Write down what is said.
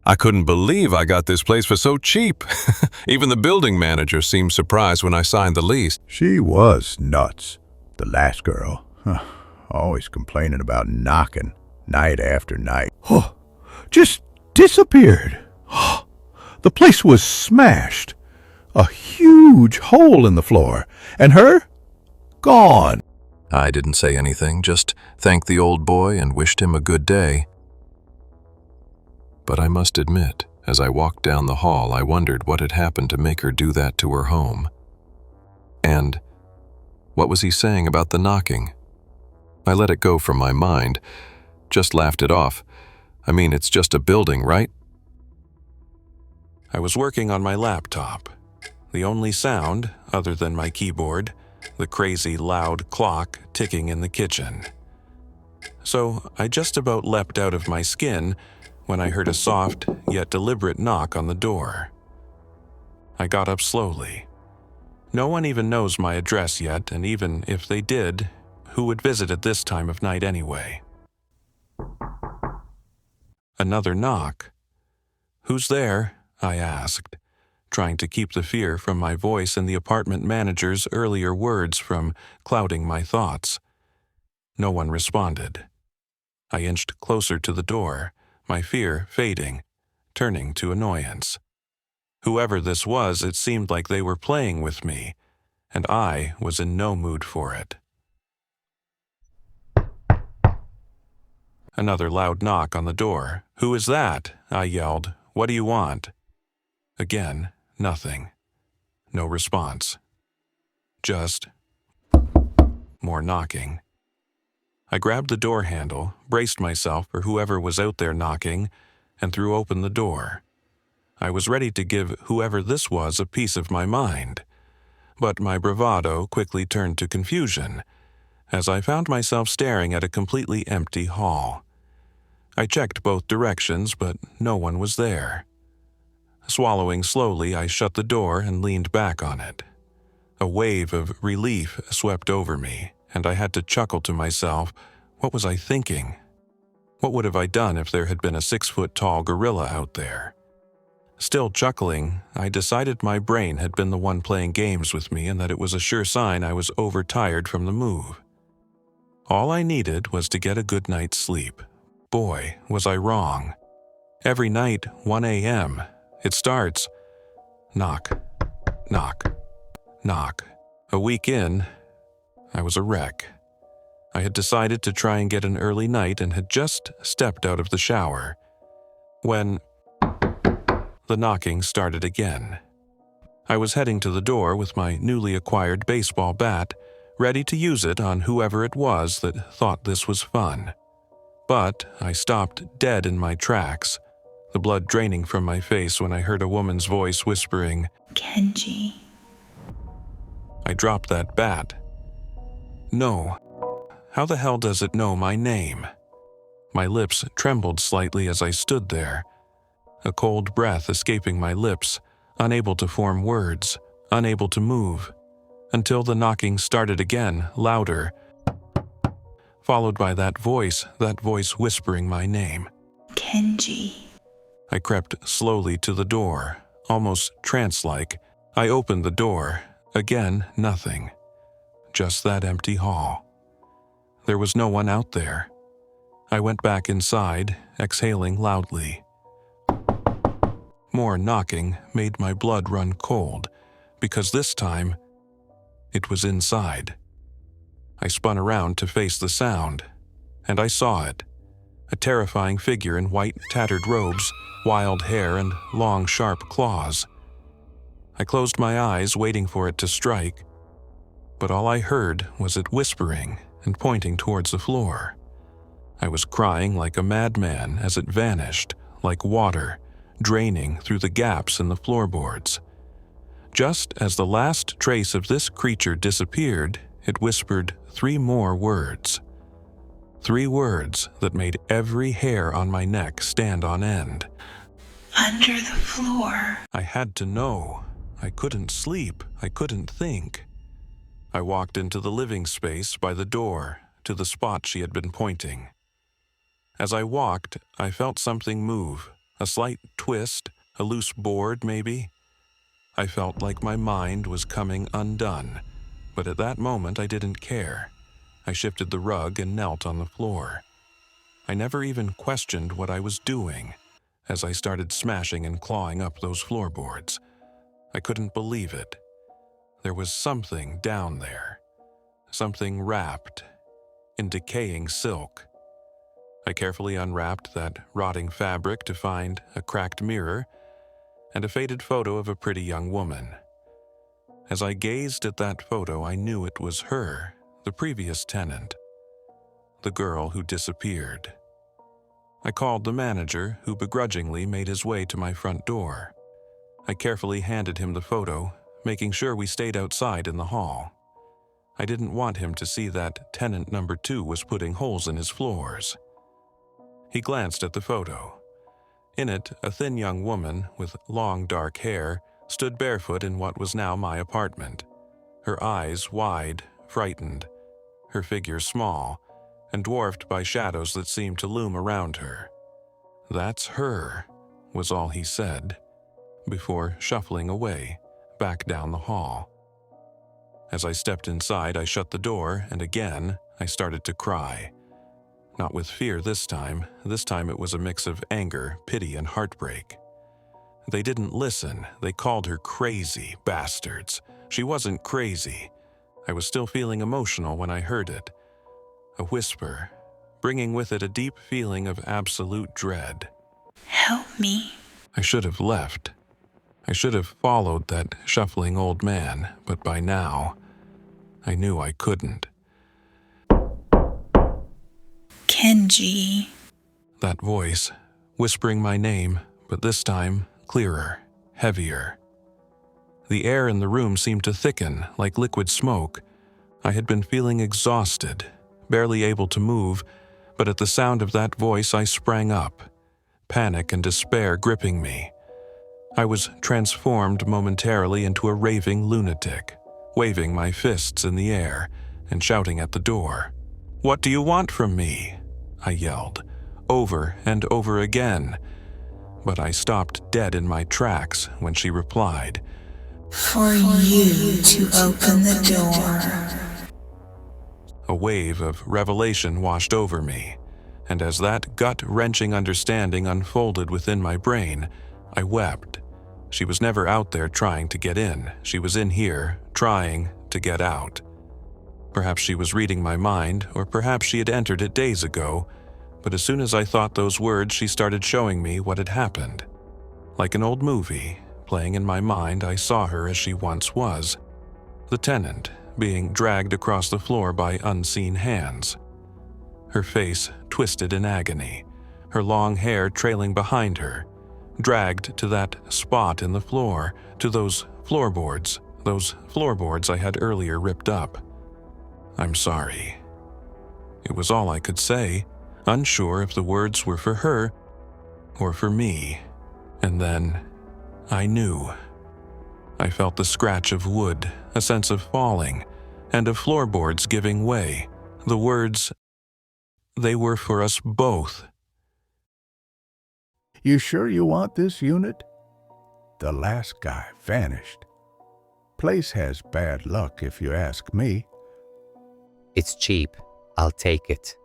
I couldn't believe I got this place for so cheap. Even the building manager seemed surprised when I signed the lease. She was nuts, the last girl. Always complaining about knocking night after night. Just disappeared. The place was smashed. A huge hole in the floor. And her? Gone. I didn't say anything, just thanked the old boy and wished him a good day. But I must admit, as I walked down the hall, I wondered what had happened to make her do that to her home. And what was he saying about the knocking? I let it go from my mind, just laughed it off. I mean, it's just a building, right? I was working on my laptop. The only sound, other than my keyboard, the crazy loud clock ticking in the kitchen. So I just about leapt out of my skin when I heard a soft yet deliberate knock on the door. I got up slowly. No one even knows my address yet, and even if they did, who would visit at this time of night anyway? Another knock. "Who's there?" I asked, trying to keep the fear from my voice and the apartment manager's earlier words from clouding my thoughts. No one responded. I inched closer to the door, my fear fading, turning to annoyance. Whoever this was, it seemed like they were playing with me, and I was in no mood for it. Another loud knock on the door. "Who is that?" I yelled. "What do you want?" Again, nothing. No response. Just more knocking. I grabbed the door handle, braced myself for whoever was out there knocking, and threw open the door. I was ready to give whoever this was a piece of my mind. But my bravado quickly turned to confusion, as I found myself staring at a completely empty hall. I checked both directions, but no one was there. Swallowing slowly, I shut the door and leaned back on it. A wave of relief swept over me, and I had to chuckle to myself. What was I thinking? What would have I done if there had been a 6-foot-tall gorilla out there? Still chuckling, I decided my brain had been the one playing games with me and that it was a sure sign I was overtired from the move. All I needed was to get a good night's sleep. Boy, was I wrong. Every night, 1 a.m., it starts. Knock, knock, knock. A week in, I was a wreck. I had decided to try and get an early night and had just stepped out of the shower when the knocking started again. I was heading to the door with my newly acquired baseball bat, ready to use it on whoever it was that thought this was fun. But I stopped dead in my tracks, the blood draining from my face when I heard a woman's voice whispering, "Kenji." I dropped that bat. No. How the hell does it know my name? My lips trembled slightly as I stood there, a cold breath escaping my lips, unable to form words, unable to move, until the knocking started again, louder, followed by that voice whispering my name. "Kenji." I crept slowly to the door, almost trance-like. I opened the door. Again, nothing. Just that empty hall. There was no one out there. I went back inside, exhaling loudly. More knocking made my blood run cold, because this time, it was inside. I spun around to face the sound, and I saw it. A terrifying figure in white, tattered robes, wild hair, and long, sharp claws. I closed my eyes, waiting for it to strike, but all I heard was it whispering and pointing towards the floor. I was crying like a madman as it vanished, like water, draining through the gaps in the floorboards. Just as the last trace of this creature disappeared, it whispered 3 more words. 3 words that made every hair on my neck stand on end. "Under the floor." I had to know. I couldn't sleep. I couldn't think. I walked into the living space by the door, to the spot she had been pointing. As I walked, I felt something move, A slight twist, a loose board maybe. I felt like my mind was coming undone, but at that moment I didn't care. I shifted the rug and knelt on the floor. I never even questioned what I was doing as I started smashing and clawing up those floorboards. I couldn't believe it. There was something down there, something wrapped in decaying silk. I carefully unwrapped that rotting fabric to find a cracked mirror and a faded photo of a pretty young woman. As I gazed at that photo, I knew it was her, the previous tenant, the girl who disappeared. I called the manager, who begrudgingly made his way to my front door. I carefully handed him the photo, making sure we stayed outside in the hall. I didn't want him to see that tenant number 2 was putting holes in his floors. He glanced at the photo. In it, a thin young woman with long dark hair stood barefoot in what was now my apartment. Her eyes wide, frightened, her figure small, and dwarfed by shadows that seemed to loom around her. "That's her," was all he said, before shuffling away, back down the hall. As I stepped inside, I shut the door, and again, I started to cry. Not with fear this time. This time it was a mix of anger, pity, and heartbreak. They didn't listen. They called her crazy, bastards. She wasn't crazy. I was still feeling emotional when I heard it. A whisper, bringing with it a deep feeling of absolute dread. Help me. I should have left. I should have followed that shuffling old man, but by now, I knew I couldn't. Kenji. That voice, whispering my name, but this time clearer, heavier. The air in the room seemed to thicken like liquid smoke. I had been feeling exhausted, barely able to move, but at the sound of that voice I sprang up, panic and despair gripping me. I was transformed momentarily into a raving lunatic, waving my fists in the air and shouting at the door. "What do you want from me?" I yelled, over and over again. But I stopped dead in my tracks when she replied, For you to open the door. A wave of revelation washed over me, and as that gut-wrenching understanding unfolded within my brain, I wept. She was never out there trying to get in. She was in here, trying to get out. Perhaps she was reading my mind, or perhaps she had entered it days ago, but as soon as I thought those words, she started showing me what had happened. Like an old movie, playing in my mind, I saw her as she once was. The tenant, being dragged across the floor by unseen hands. Her face twisted in agony, her long hair trailing behind her, dragged to that spot in the floor, to those floorboards I had earlier ripped up. "I'm sorry." It was all I could say, unsure if the words were for her or for me. And then I knew. I felt the scratch of wood, a sense of falling, and of floorboards giving way. The words, they were for us both. You sure you want this unit? The last guy vanished. Place has bad luck if you ask me. It's cheap. I'll take it.